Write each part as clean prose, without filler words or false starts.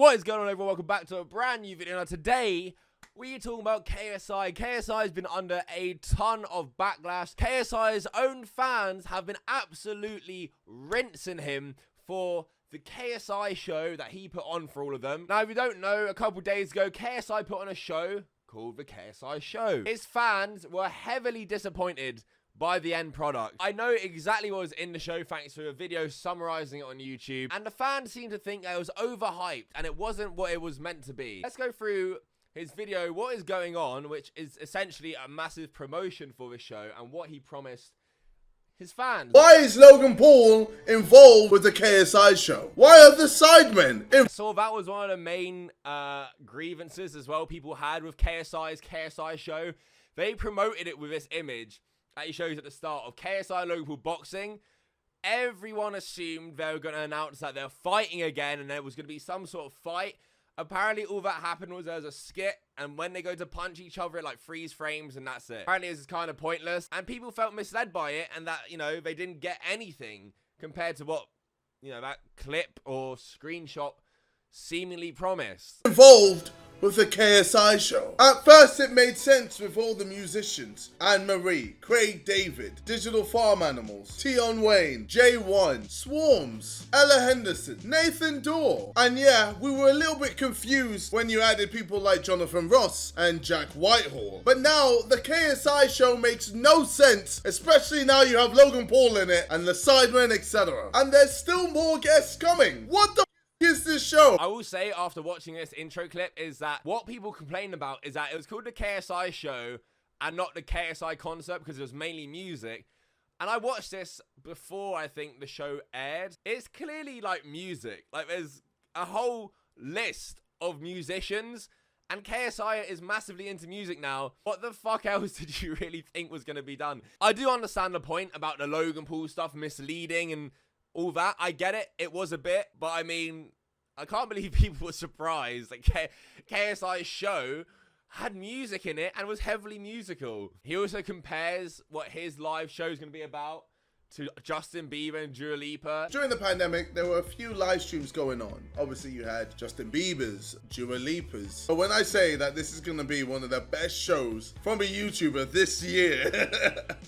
What is going on, everyone? Welcome back to a brand new video. Now today we are talking about KSI. KSI has been under a ton of backlash. KSI's own fans have been absolutely rinsing him for the KSI show that he put on for all of them. Now, if you don't know, a couple days ago, KSI put on a show called the KSI Show. His fans were heavily disappointed by the end product. I know exactly what was in the show thanks to a video summarizing it on YouTube, and the fans seemed to think that it was overhyped and it wasn't what it was meant to be. Let's go through his video, what is going on, which is essentially a massive promotion for the show and what he promised his fans. Why is Logan Paul involved with the KSI show? Why are the sidemen? So that was one of the main grievances as well people had with KSI's KSI show. They promoted it with this image that he shows at the start of KSI and Logan Paul boxing. Everyone assumed they were going to announce that they're fighting again and there was going to be some sort of fight. Apparently all that happened was there was a skit, and when they go to punch each other it like freeze frames and that's it. Apparently this is kind of pointless and people felt misled by it, and that, you know, they didn't get anything compared to what, you know, that clip or screenshot seemingly promised. Involved with the KSI show. At first it made sense with all the musicians, Anne-Marie, Craig David, Digital Farm Animals, Tion Wayne, J1, Swarms, Ella Henderson, Nathan Dorr. And yeah, we were a little bit confused when you added people like Jonathan Ross and Jack Whitehall. But now the KSI show makes no sense, especially now you have Logan Paul in it and the Sidemen, etc. And there's still more guests coming. What the is this show? I will say, after watching this intro clip, is that what people complained about is that it was called the KSI show and not the KSI concert because it was mainly music. And I watched this before I think the show aired. It's clearly like music. Like there's a whole list of musicians and KSI is massively into music now. What the fuck else did you really think was going to be done? I do understand the point about the Logan Paul stuff misleading and all that. I get it. It was a bit, but I mean, I can't believe people were surprised that KSI's show had music in it and was heavily musical. He also compares what his live show is going to be about to Justin Bieber and Dua Lipa. During the pandemic, there were a few live streams going on. Obviously, you had Justin Bieber's, Dua Lipa's. But when I say that this is going to be one of the best shows from a YouTuber this year,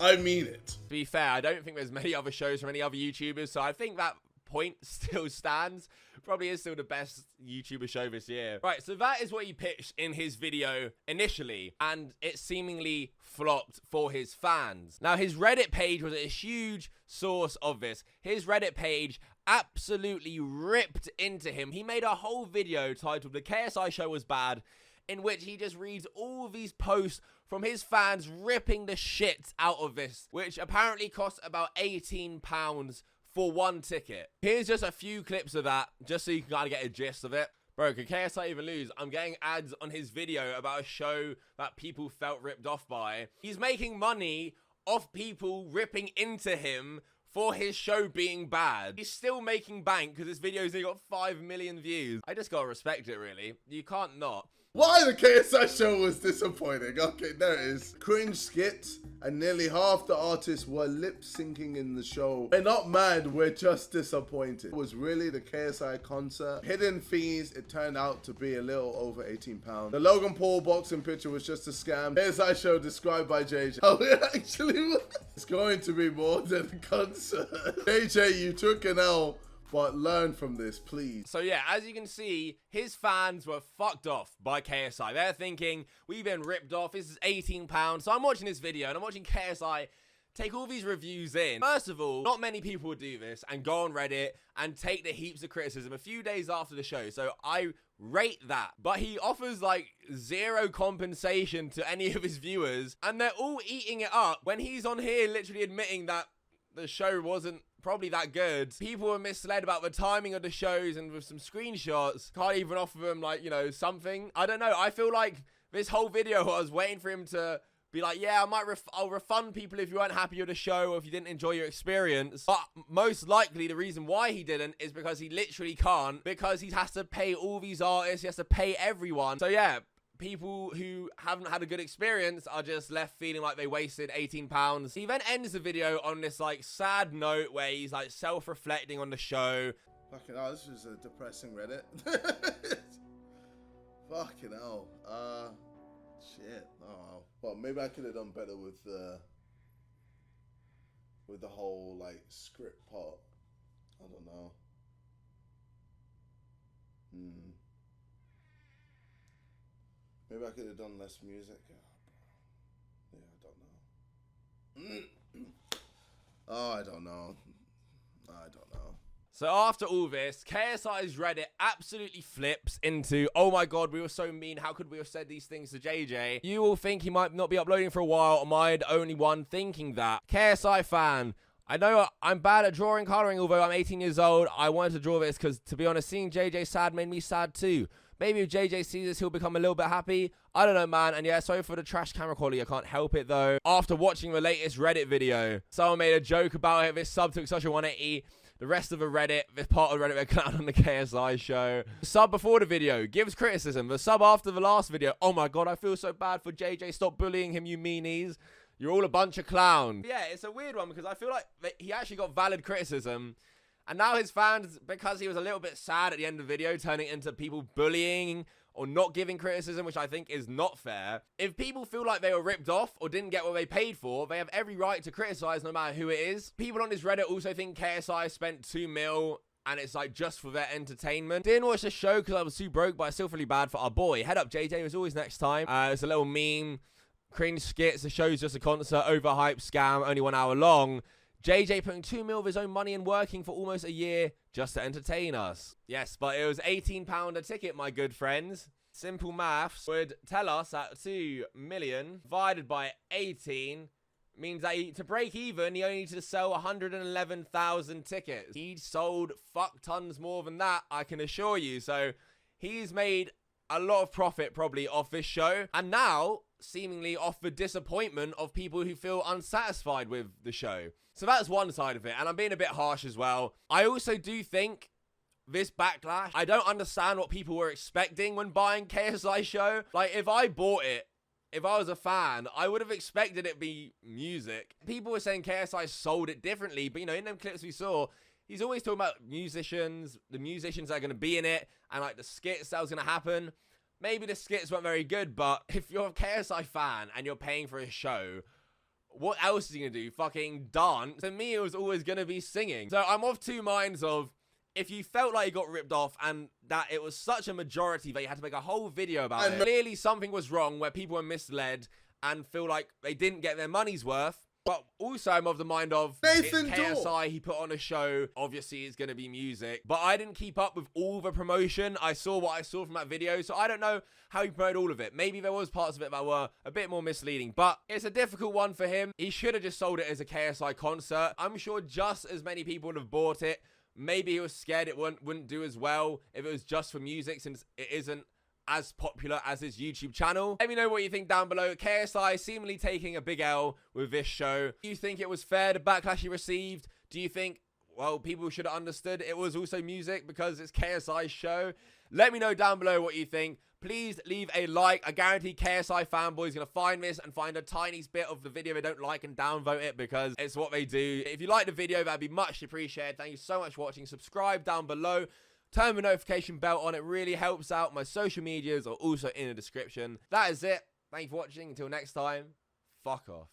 I mean it. To be fair, I don't think there's many other shows from any other YouTubers, so I think that point still stands. Probably is still the best YouTuber show this year. Right, so that is what he pitched in his video initially, and it seemingly flopped for his fans. Now, his Reddit page was a huge source of this. His Reddit page absolutely ripped into him. He made a whole video titled "The KSI Show Was Bad," in which he just reads all these posts from his fans ripping the shit out of this, which apparently cost about £18 for one ticket. Here's just a few clips of that, just so you can kind of get a gist of it. Bro, can KSI even lose? I'm getting ads on his video about a show that people felt ripped off by. He's making money off people ripping into him for his show being bad. He's still making bank because this video's only got 5 million views. I just gotta respect it, really. You can't not. Why the KSI show was disappointing. Okay, there it is. Cringe skits, and nearly half the artists were lip syncing in the show. We're not mad, we're just disappointed. It was really the KSI concert. Hidden fees, it turned out to be a little over £18. The Logan Paul boxing picture was just a scam. KSI show described by JJ. Oh, it actually was. It's going to be more than a concert. JJ, you took an L. But learn from this, please. So yeah, as you can see, his fans were fucked off by KSI. They're thinking, we've been ripped off. This is £18. So I'm watching this video and I'm watching KSI take all these reviews in. First of all, not many people would do this and go on Reddit and take the heaps of criticism a few days after the show. So I rate that. But he offers like zero compensation to any of his viewers and they're all eating it up when he's on here literally admitting that the show wasn't probably that good. People were misled about the timing of the shows, and with some screenshots, can't even offer them like, you know, something. I don't know. I feel like this whole video, I was waiting for him to be like, yeah, I'll refund people if you weren't happy with the show or if you didn't enjoy your experience. But most likely the reason why he didn't is because he literally can't, because he has to pay all these artists, he has to pay everyone. So yeah, people who haven't had a good experience are just left feeling like they wasted £18. He then ends the video on this like sad note where he's like self-reflecting on the show. Fucking hell, this is a depressing Reddit. Fucking hell. Shit. Oh well, maybe I could have done better with the whole like script part. I don't know. Maybe I could have done less music. Yeah, I don't know. Oh, I don't know. So after all this, KSI's Reddit absolutely flips into, oh my god, we were so mean, how could we have said these things to JJ? You all think he might not be uploading for a while, am I the only one thinking that? KSI fan, I know I'm bad at drawing colouring, although I'm 18 years old. I wanted to draw this because, to be honest, seeing JJ sad made me sad too. Maybe if JJ sees this, he'll become a little bit happy. I don't know, man. And yeah, sorry for the trash camera quality. I can't help it, though. After watching the latest Reddit video, someone made a joke about it. This sub took such a 180. The rest of the Reddit, this part of Reddit, they're clown on the KSI show. The sub before the video gives criticism. The sub after the last video, oh my god, I feel so bad for JJ. Stop bullying him, you meanies. You're all a bunch of clowns. Yeah, it's a weird one because I feel like he actually got valid criticism. And now his fans, because he was a little bit sad at the end of the video, turning into people bullying or not giving criticism, which I think is not fair. If people feel like they were ripped off or didn't get what they paid for, they have every right to criticize no matter who it is. People on this Reddit also think KSI spent $2 million and it's like just for their entertainment. Didn't watch the show because I was too broke, but I still feel really bad for our boy. Head up, JJ. As always, next time. It's a little meme. Cringe skits. The show's just a concert. Overhyped scam. Only 1 hour long. JJ putting $2 million of his own money and working for almost a year just to entertain us. Yes, but it was £18 a ticket, my good friends. Simple maths would tell us that 2 million divided by 18 means that to break even, he only needs to sell 111,000 tickets. He sold fuck tons more than that, I can assure you. So he's made a lot of profit probably off this show. And now, seemingly off the disappointment of people who feel unsatisfied with the show. So that's one side of it, and I'm being a bit harsh as well. I also do think this backlash, I don't understand what people were expecting when buying KSI Show. Like, if I bought it, if I was a fan, I would have expected it to be music. People were saying KSI sold it differently, but, you know, in them clips we saw, he's always talking about musicians, the musicians that are going to be in it, and, like, the skits that was going to happen. Maybe the skits weren't very good, but if you're a KSI fan and you're paying for a show, what else is he going to do? Fucking dance? To me, it was always going to be singing. So I'm of two minds of, if you felt like you got ripped off and that it was such a majority that you had to make a whole video about it, clearly something was wrong where people were misled and feel like they didn't get their money's worth. But also, I'm of the mind of, Nathan it's KSI, he put on a show, obviously it's going to be music. But I didn't keep up with all the promotion. I saw what I saw from that video, so I don't know how he promoted all of it. Maybe there was parts of it that were a bit more misleading, but it's a difficult one for him. He should have just sold it as a KSI concert. I'm sure just as many people would have bought it. Maybe he was scared it wouldn't do as well if it was just for music, since it isn't as popular as his YouTube channel. Let me know what you think down below. KSI seemingly taking a big L with this show. Do you think it was fair, the backlash he received? Do you think, well, people should have understood it was also music because it's KSI's show? Let me know down below what you think. Please leave a like. I guarantee KSI fanboys going to find this and find a tiny bit of the video they don't like and downvote it because it's what they do. If you like the video, that'd be much appreciated. Thank you so much for watching. Subscribe down below. Turn the notification bell on. It really helps out. My social medias are also in the description. That is it. Thank you for watching. Until next time, fuck off.